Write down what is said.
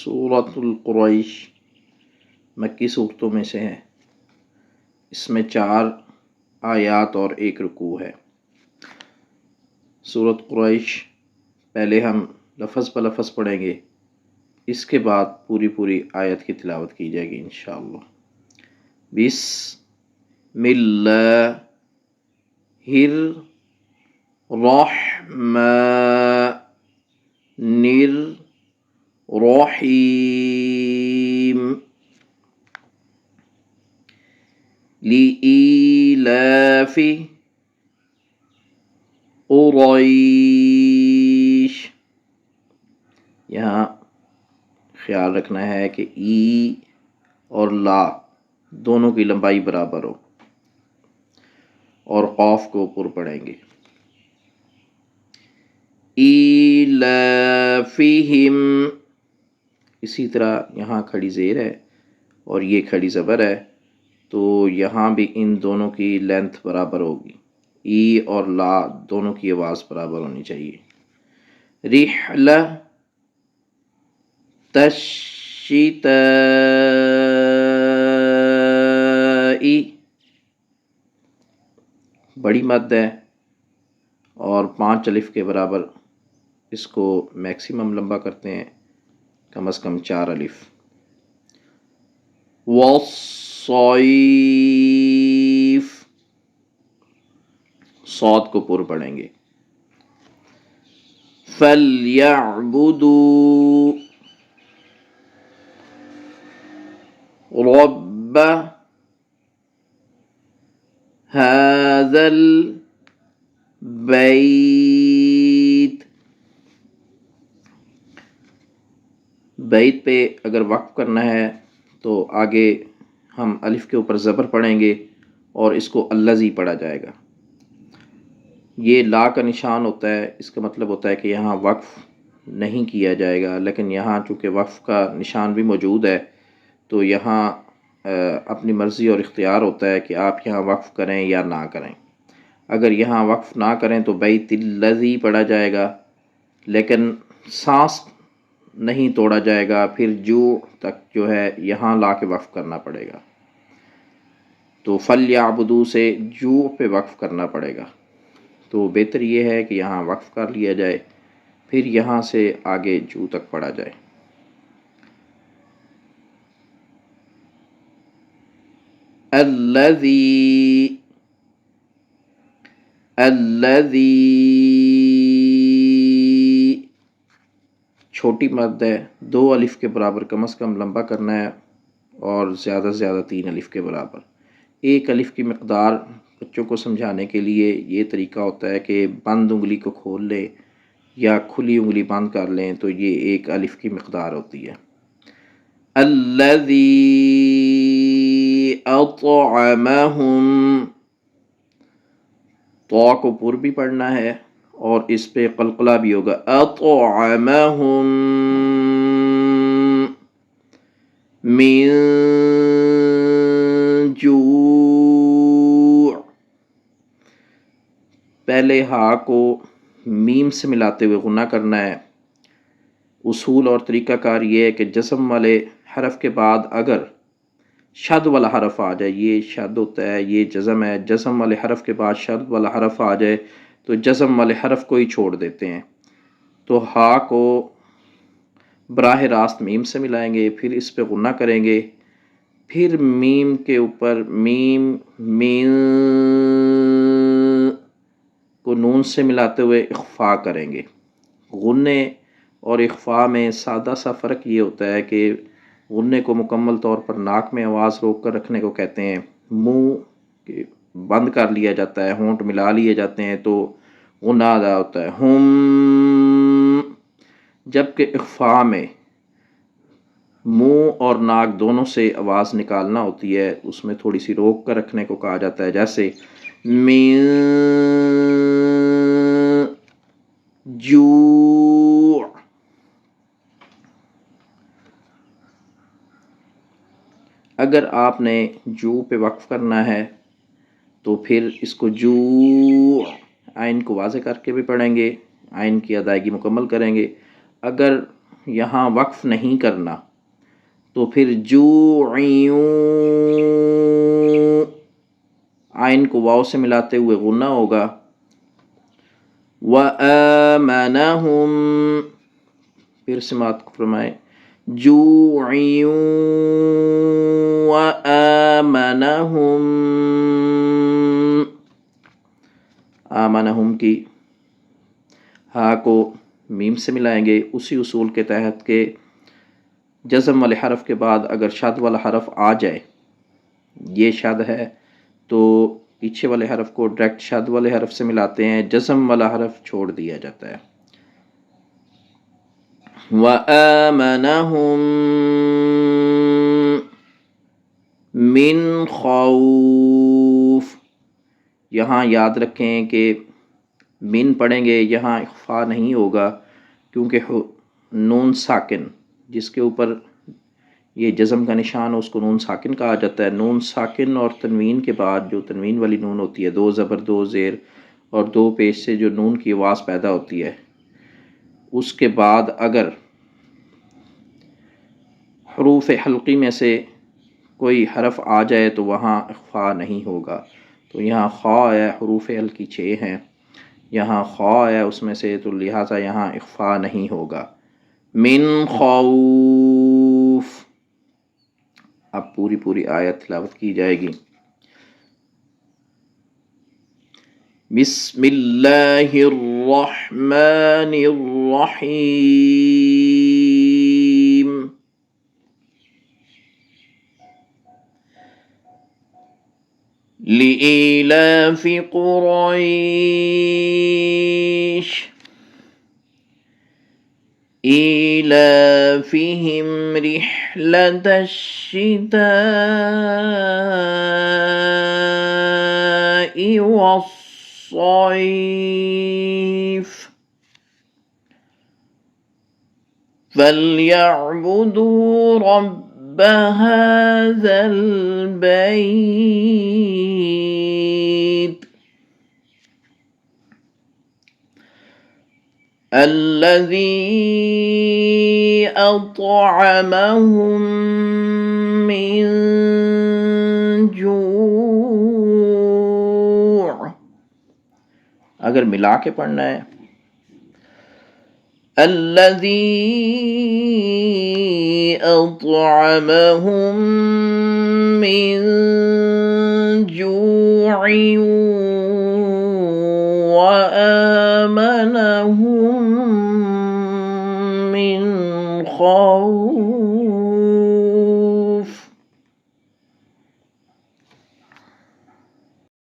سورۃ القریش مکی صورتوں میں سے ہے۔ اس میں 4 آیات اور 1 رکوع ہے۔ سورۃ قریش پہلے ہم لفظ بہ لفظ پڑھیں گے، اس کے بعد پوری آیت کی تلاوت کی جائے گی انشاءاللہ۔ بسم اللہ الرحمن الرحیم لإیلاف قریش۔ یہاں خیال رکھنا ہے کہ ای اور لا دونوں کی لمبائی برابر ہو اور قاف کو اوپر پڑھیں گے۔ ایلافہم، اسی طرح یہاں کھڑی زیر ہے اور یہ کھڑی زبر ہے، تو یہاں بھی ان دونوں کی لینتھ برابر ہوگی۔ ای اور لا دونوں کی آواز برابر ہونی چاہیے۔ رحلہ تشتائی، بڑی مد ہے اور 5 الف کے برابر اس کو میکسیمم لمبا کرتے ہیں، کم از کم 4 الف۔ والصیف، صاد کو پر پڑھیں گے۔ فَلْيَعْبُدُوا رَبَّ هَذَا الْبَيْتِ، بیت پہ اگر وقف کرنا ہے تو آگے ہم الف کے اوپر زبر پڑھیں گے اور اس کو الذی پڑھا جائے گا۔ یہ لا کا نشان ہوتا ہے، اس کا مطلب ہوتا ہے کہ یہاں وقف نہیں کیا جائے گا، لیکن یہاں چونکہ وقف کا نشان بھی موجود ہے تو یہاں اپنی مرضی اور اختیار ہوتا ہے کہ آپ یہاں وقف کریں یا نہ کریں۔ اگر یہاں وقف نہ کریں تو بیت الذی پڑھا جائے گا، لیکن سانس نہیں توڑا جائے گا، پھر جو تک جو ہے یہاں لا کے وقف کرنا پڑے گا۔ تو فَلْيَعْبُدُوا سے جو پہ وقف کرنا پڑے گا، تو بہتر یہ ہے کہ یہاں وقف کر لیا جائے، پھر یہاں سے آگے جو تک پڑھا جائے۔ الذی چھوٹی مد ہے، 2 الف کے برابر کم از کم لمبا کرنا ہے اور زیادہ سے زیادہ 3 الف کے برابر۔ 1 الف کی مقدار بچوں کو سمجھانے کے لیے یہ طریقہ ہوتا ہے کہ بند انگلی کو کھول لیں یا کھلی انگلی بند کر لیں، تو یہ 1 الف کی مقدار ہوتی ہے۔ الذی اطعمہم، طا کو پر بھی پڑھنا ہے اور اس پہ قلقلہ بھی ہوگا۔ اطعمہم من جوع، پہلے ہا کو میم سے ملاتے ہوئے غنہ کرنا ہے۔ اصول اور طریقہ کار یہ ہے کہ جزم والے حرف کے بعد اگر شد والا حرف آ جائے، یہ شد ہوتا ہے، یہ جزم ہے، جزم والے حرف کے بعد شد والا حرف آ جائے تو جزم والے حرف کو ہی چھوڑ دیتے ہیں، تو ہا کو براہ راست میم سے ملائیں گے، پھر اس پہ غنہ کریں گے، پھر میم کے اوپر میم کو نون سے ملاتے ہوئے اخفا کریں گے۔ غنے اور اخفا میں سادہ سا فرق یہ ہوتا ہے کہ غنے کو مکمل طور پر ناک میں آواز روک کر رکھنے کو کہتے ہیں، منہ بند کر لیا جاتا ہے، ہونٹ ملا لیے جاتے ہیں تو غنہ ادا ہوتا ہے ہم، جبکہ اخفا میں منہ اور ناک دونوں سے آواز نکالنا ہوتی ہے، اس میں تھوڑی سی روک کر رکھنے کو کہا جاتا ہے، جیسے من جوع۔ اگر آپ نے جو پہ وقف کرنا ہے تو پھر اس کو جوع عین کو واضح کر کے بھی پڑھیں گے، عین کی ادائیگی مکمل کریں گے۔ اگر یہاں وقف نہیں کرنا تو پھر جوعیوں آئین کو واو سے ملاتے ہوئے غنہ ہوگا. وآمنہم پھر سماعت فرمائے جوعیوں وآمنہم. آمنہم کی ہا کو میم سے ملائیں گے اسی اصول کے تحت کہ جزم والے حرف کے بعد اگر شد والا حرف آ جائے، یہ شد ہے تو پیچھے والے حرف کو ڈائریکٹ شد والے حرف سے ملاتے ہیں، جزم والا حرف چھوڑ دیا جاتا ہے. وَآمَنَهُم مِّن خوف. یہاں یاد رکھیں کہ من پڑھیں گے یہاں اخفا نہیں ہوگا کیونکہ نون ساکن جس کے اوپر یہ جزم کا نشان ہو اس کو نون ساکن کہا جاتا ہے. نون ساکن اور تنوین کے بعد جو تنوین والی نون ہوتی ہے، 2 زبر 2 زیر اور 2 پیش سے جو نون کی آواز پیدا ہوتی ہے، اس کے بعد اگر حروف حلقی میں سے کوئی حرف آ جائے تو وہاں اخفا نہیں ہوگا. تو یہاں خا ہے، حروف حلقی 6 ہیں، یہاں خا ہے اس میں سے، تو لہٰذا یہاں اخفا نہیں ہوگا. من خوف. اب پوری آیت تلاوت کی جائے گی. بسم اللہ الرحمن الرحیم. لإيلاف قريش إيلافهم رحلة الشتاء والصيف فليعبدوا رب هذا البيت الذي أطعمهم من جوع. اگر ملا کے پڑھنا ہے الذي أطعمهم من جوع وآمنهم من خوف.